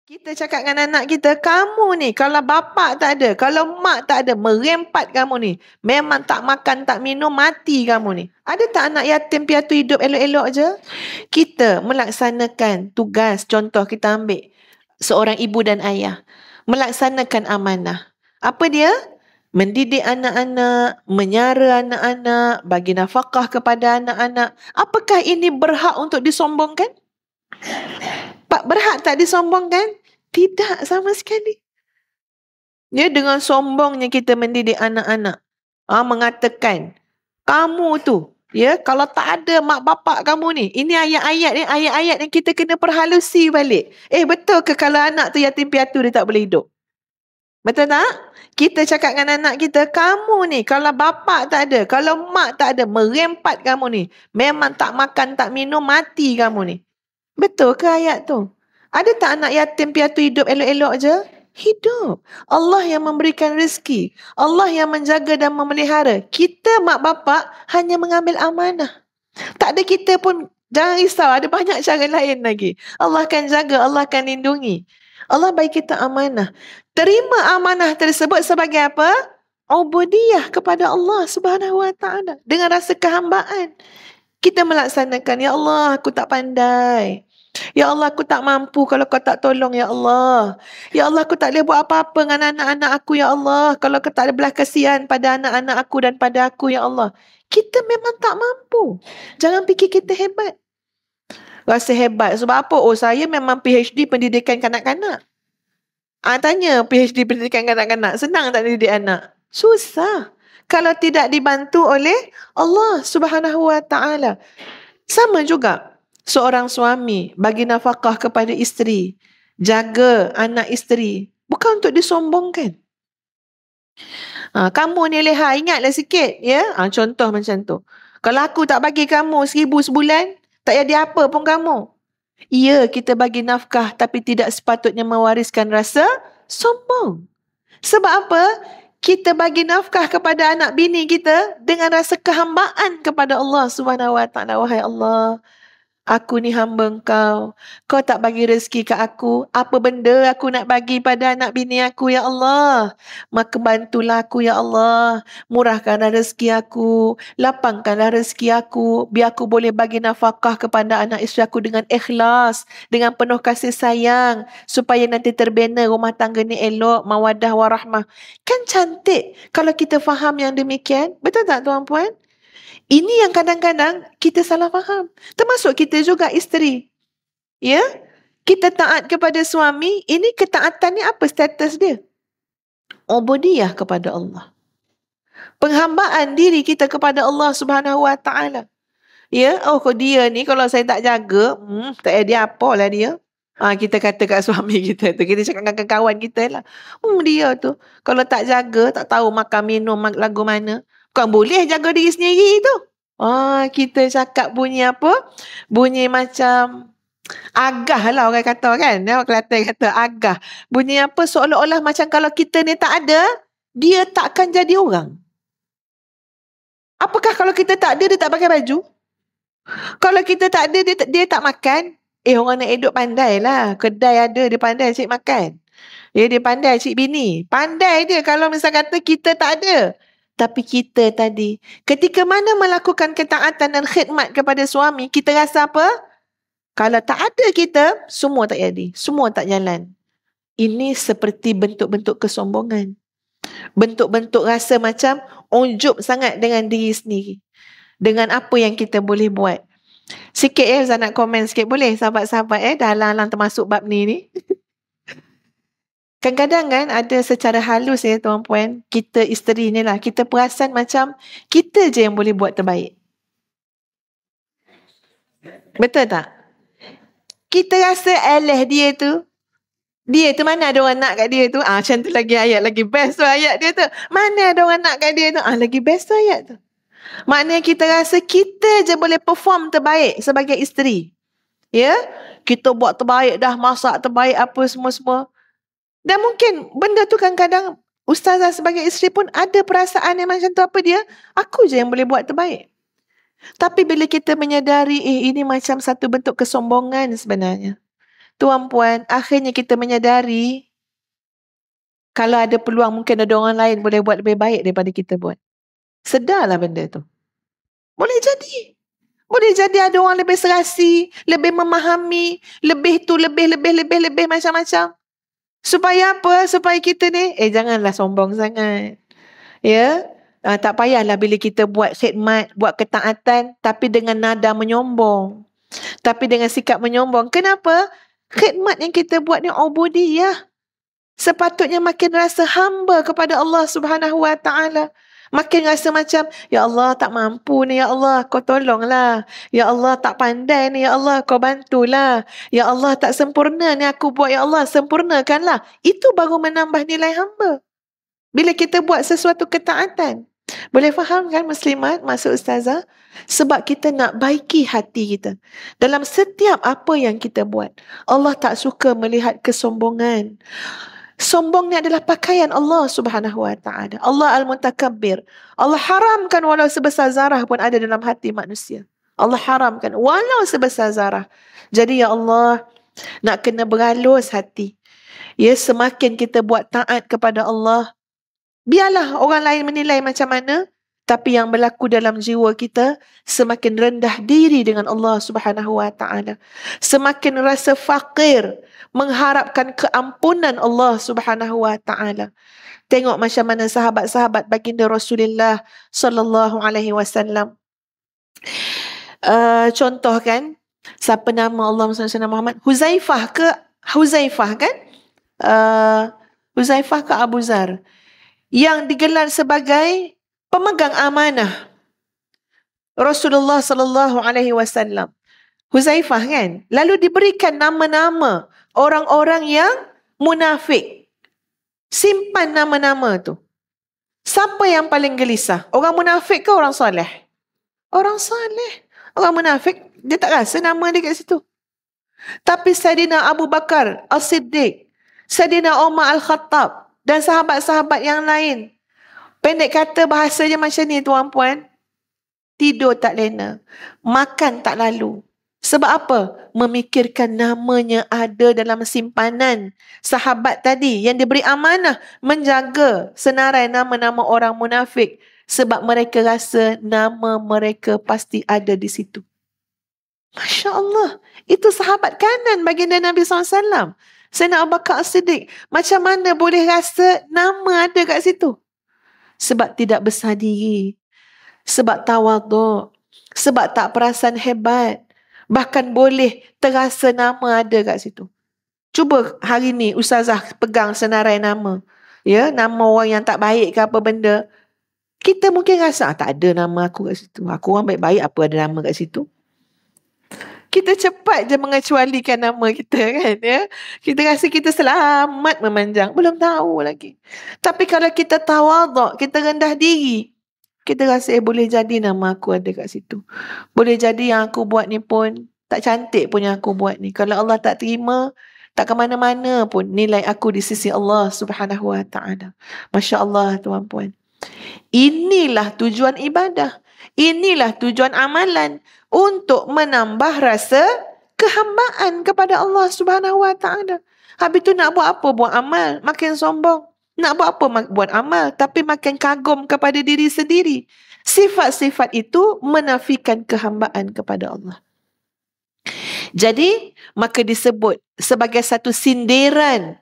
Kita cakap dengan anak kita, kamu ni kalau bapa tak ada, kalau mak tak ada, merempat kamu ni. Memang tak makan, tak minum, mati kamu ni. Ada tak anak yatim piatu hidup elok-elok je? Kita melaksanakan tugas, contoh kita ambil seorang ibu dan ayah. Melaksanakan amanah. Apa dia? Mendidik anak-anak, menyara anak-anak, bagi nafkah kepada anak-anak. Apakah ini berhak untuk disombongkan? Pak, berhak tak disombongkan? Tidak sama sekali. Ya, dengan sombongnya kita mendidik anak-anak. Mengatakan, kamu tu, ya, kalau tak ada mak bapak kamu ni, ini ayat-ayat ni, ayat-ayat yang kita kena perhalusi balik. Betul ke kalau anak tu yatim piatu dia tak boleh hidup? Betul tak? Kita cakap dengan anak kita, kamu ni kalau bapak tak ada, kalau mak tak ada, merempat kamu ni. Memang tak makan, tak minum, mati kamu ni. Betul ke ayat tu? Ada tak anak yatim piatu hidup elok-elok je? Hidup. Allah yang memberikan rezeki. Allah yang menjaga dan memelihara. Kita mak bapak hanya mengambil amanah. Tak ada kita pun, jangan risau. Ada banyak cara lain lagi. Allah akan jaga, Allah akan lindungi. Allah bagi kita amanah. Terima amanah tersebut sebagai apa? Ubudiyah kepada Allah Subhanahu Wa Taala. Dengan rasa kehambaan. Kita melaksanakan, ya Allah, aku tak pandai. Ya Allah, aku tak mampu kalau kau tak tolong, ya Allah. Ya Allah, aku tak boleh buat apa-apa dengan anak-anak aku, ya Allah. Kalau kau tak ada belas kasihan pada anak-anak aku dan pada aku, ya Allah. Kita memang tak mampu. Jangan fikir kita hebat. Rasa hebat. Sebab apa? Saya memang PhD pendidikan kanak-kanak. Tanya PhD pendidikan kanak-kanak. Senang tak didik anak? Susah. Kalau tidak dibantu oleh Allah Subhanahu Wa Taala. Sama juga seorang suami bagi nafkah kepada isteri, jaga anak isteri, bukan untuk disombongkan. Kamu ni leha, ingatlah sikit, ya. Contoh macam tu. Kalau aku tak bagi kamu 1,000 sebulan, tak jadi apa pun kamu. Ya, kita bagi nafkah tapi tidak sepatutnya mewariskan rasa sombong. Sebab apa? Kita bagi nafkah kepada anak bini kita dengan rasa kehambaan kepada Allah Subhanahu Wa Taala. Wahai Allah, aku ni hamba Engkau. Kau tak bagi rezeki ke aku. Apa benda aku nak bagi pada anak bini aku, ya Allah? Maka bantulah aku, ya Allah. Murahkanlah rezeki aku. Lapangkanlah rezeki aku. Biar aku boleh bagi nafkah kepada anak isteri aku dengan ikhlas. Dengan penuh kasih sayang. Supaya nanti terbina rumah tangga ni elok. Mawadah warahmah. Kan cantik kalau kita faham yang demikian. Betul tak tuan-puan? Ini yang kadang-kadang kita salah faham. Termasuk kita juga isteri. Ya? Kita taat kepada suami. Ini ketaatan ni apa status dia? Ubudiyah kepada Allah. Penghambaan diri kita kepada Allah Subhanahu Wa Taala. Ya? Kau dia ni kalau saya tak jaga, tak ada apalah dia. Kita kata kat suami kita tu. Kita cakap dengan kawan kita lah. Dia tu. Kalau tak jaga, tak tahu makan minum lagu mana. Bukan boleh jaga diri sendiri tu. Kita cakap bunyi apa? Bunyi macam agah lah orang kata kan. Orang Kelantan kata agah. Bunyi apa? Seolah-olah macam kalau kita ni tak ada, dia takkan jadi orang. Apakah kalau kita tak ada, dia tak pakai baju? Kalau kita tak ada, dia tak makan? Orang nak hidup pandai lah. Kedai ada, dia pandai cik makan. Dia pandai cik bini. Pandai dia kalau misal kata kita tak ada. Tapi kita tadi, ketika mana melakukan ketaatan dan khidmat kepada suami, kita rasa apa? Kalau tak ada kita, semua tak jadi. Semua tak jalan. Ini seperti bentuk-bentuk kesombongan. Bentuk-bentuk rasa macam ujub sangat dengan diri sendiri. Dengan apa yang kita boleh buat. Sikit Ustaz nak komen sikit. Boleh sahabat-sahabat dah halang-halang termasuk bab ni. Kadang-kadang kan ada secara halus ya tuan-puan, kita isteri ni lah, kita perasan macam kita je yang boleh buat terbaik. Betul tak? Kita rasa dia tu mana ada orang nak kat dia tu. Macam tu lagi ayat, lagi best tu ayat dia tu. Mana ada orang nak kat dia tu. Lagi best tu ayat tu. Maknanya kita rasa kita je boleh perform terbaik sebagai isteri. Ya? Kita buat terbaik dah, masak terbaik apa semua-semua. Dan mungkin benda tu kadang-kadang ustazah sebagai isteri pun ada perasaan yang macam tu. Apa dia? Aku je yang boleh buat terbaik. Tapi bila kita menyadari ini macam satu bentuk kesombongan sebenarnya. tuan-puan, akhirnya kita menyadari kalau ada peluang mungkin ada orang lain boleh buat lebih baik daripada kita buat. Sedarlah benda tu. Boleh jadi. Boleh jadi ada orang lebih serasi, lebih memahami, lebih tu, lebih macam-macam. Supaya apa? Supaya kita ni, janganlah sombong sangat. Ya, tak payahlah bila kita buat khidmat, buat ketaatan, tapi dengan nada menyombong. Tapi dengan sikap menyombong. Kenapa? Khidmat yang kita buat ni ubudiyah. Sepatutnya makin rasa hamba kepada Allah Subhanahu Wa Taala. Makin rasa macam, ya Allah tak mampu ni, ya Allah kau tolonglah. Ya Allah tak pandai ni, ya Allah kau bantulah. Ya Allah tak sempurna ni aku buat, ya Allah sempurnakanlah. Itu baru menambah nilai hamba. Bila kita buat sesuatu ketaatan. Boleh faham kan muslimat, maksud ustazah? Sebab kita nak baiki hati kita. Dalam setiap apa yang kita buat. Allah tak suka melihat kesombongan. Sombong ni adalah pakaian Allah Subhanahu Wa Taala. Allah Al-Mutakabbir. Allah haramkan walau sebesar zarah pun ada dalam hati manusia. Allah haramkan walau sebesar zarah. Jadi ya Allah, nak kena berhalus hati. Ya, semakin kita buat taat kepada Allah, biarlah orang lain menilai macam mana, tapi yang berlaku dalam jiwa kita semakin rendah diri dengan Allah Subhanahu Wa Taala. Semakin rasa fakir, mengharapkan keampunan Allah Subhanahu Wa Taala. Tengok macam mana sahabat-sahabat baginda Rasulullah sallallahu alaihi wasallam. Contoh kan, siapa nama Allah Muhammad? Huzaifah kan? Huzaifah ke Abu Zar? Yang digelar sebagai pemegang amanah Rasulullah sallallahu alaihi wasallam. Huzaifah kan? Lalu diberikan nama-nama orang-orang yang munafik. Simpan nama-nama tu. Siapa yang paling gelisah? Orang munafik ke orang soleh? Orang soleh. Orang munafik, dia tak rasa nama dia kat situ. Tapi Saidina Abu Bakar As-Siddiq, Saidina Umar Al-Khattab dan sahabat-sahabat yang lain. Pendek kata bahasanya macam ni tuan-puan. Tidur tak lena. Makan tak lalu. Sebab apa? Memikirkan namanya ada dalam simpanan sahabat tadi yang diberi amanah menjaga senarai nama-nama orang munafik. Sebab mereka rasa nama mereka pasti ada di situ. Masya Allah. Itu sahabat kanan baginda Nabi SAW. Sayyidina Abu Bakar As-Siddiq. Macam mana boleh rasa nama ada kat situ? Sebab tidak besar diri. Sebab tawaduk. Sebab tak perasan hebat. Bahkan boleh terasa nama ada kat situ. Cuba hari ni ustazah pegang senarai nama. Ya, nama orang yang tak baik ke apa benda. Kita mungkin rasa tak ada nama aku kat situ. Aku orang baik-baik, apa ada nama kat situ. Kita cepat je mengecualikan nama kita kan, ya. Kita rasa kita selamat memanjang. Belum tahu lagi. Tapi kalau kita tawaduk, kita rendah diri, kita rasa boleh jadi nama aku ada kat situ. Boleh jadi yang aku buat ni pun tak cantik pun yang aku buat ni. Kalau Allah tak terima, tak ke mana-mana pun nilai aku di sisi Allah Subhanahu Wa Taala. Masya Allah tuan-puan. Inilah tujuan ibadah. Inilah tujuan amalan untuk menambah rasa kehambaan kepada Allah Subhanahu Wa Taala. Habis tu nak buat apa? Buat amal, makin sombong. Nak buat apa? Buat amal, tapi makin kagum kepada diri sendiri. Sifat-sifat itu menafikan kehambaan kepada Allah. Jadi, maka disebut sebagai satu sindiran.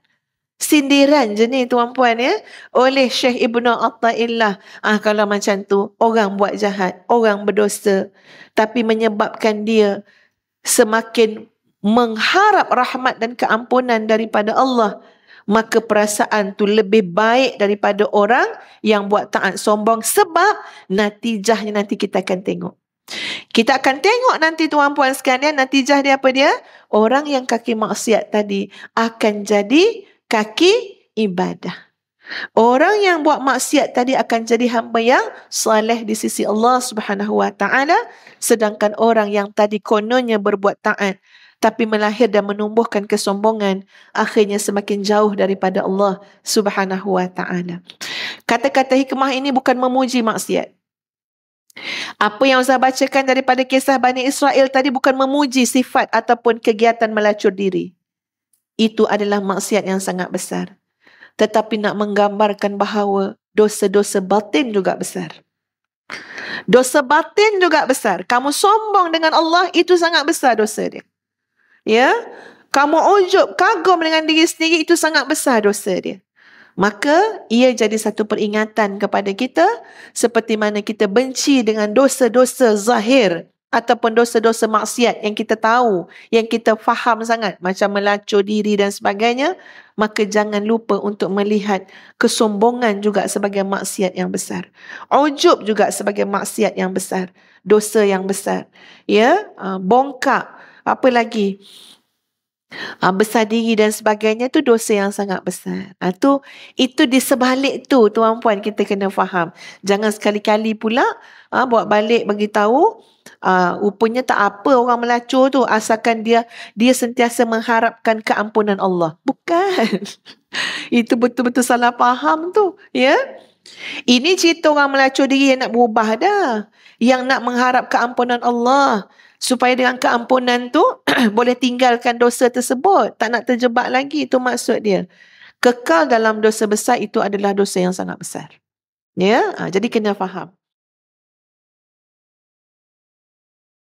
Sindiran je ni tuan-puan ya, oleh Syekh Ibnu Athaillah. Kalau macam tu, orang buat jahat, orang berdosa, tapi menyebabkan dia semakin mengharap rahmat dan keampunan daripada Allah, maka perasaan tu lebih baik daripada orang yang buat taat sombong. Sebab natijahnya nanti kita akan tengok. Kita akan tengok nanti tuan-puan sekalian, natijah dia apa dia? Orang yang kaki maksiat tadi akan jadi kaki ibadah. Orang yang buat maksiat tadi akan jadi hamba yang saleh di sisi Allah Subhanahu Wa Taala, sedangkan orang yang tadi kononnya berbuat taat tapi melahir dan menumbuhkan kesombongan, akhirnya semakin jauh daripada Allah Subhanahu Wa Taala. Kata-kata hikmah ini bukan memuji maksiat. Apa yang saya bacakan daripada kisah Bani Israel tadi bukan memuji sifat ataupun kegiatan melacur diri. itu adalah maksiat yang sangat besar. Tetapi nak menggambarkan bahawa dosa-dosa batin juga besar. Dosa batin juga besar. Kamu sombong dengan Allah, itu sangat besar dosa dia. Ya, kamu ujub, kagum dengan diri sendiri, itu sangat besar dosa dia. Maka ia jadi satu peringatan kepada kita, seperti mana kita benci dengan dosa-dosa zahir ataupun dosa-dosa maksiat yang kita tahu, yang kita faham sangat, macam melacur diri dan sebagainya. Maka jangan lupa untuk melihat kesombongan juga sebagai maksiat yang besar, ujub juga sebagai maksiat yang besar, dosa yang besar. Ya, bongkak, apa lagi, besar diri dan sebagainya, tu dosa yang sangat besar. Itu di sebalik tu, tuan-puan, kita kena faham. Jangan sekali-kali pula buat balik bagi tahu rupanya tak apa orang melacur tu, asalkan dia sentiasa mengharapkan keampunan Allah. Bukan. Itu betul-betul salah faham tu, ya. Ini cerita orang melacur diri yang nak berubah dah, yang nak mengharap keampunan Allah, supaya dengan keampunan tu boleh tinggalkan dosa tersebut, tak nak terjebak lagi. Itu maksud dia. Kekal dalam dosa besar itu adalah dosa yang sangat besar. Ya, jadi kena faham.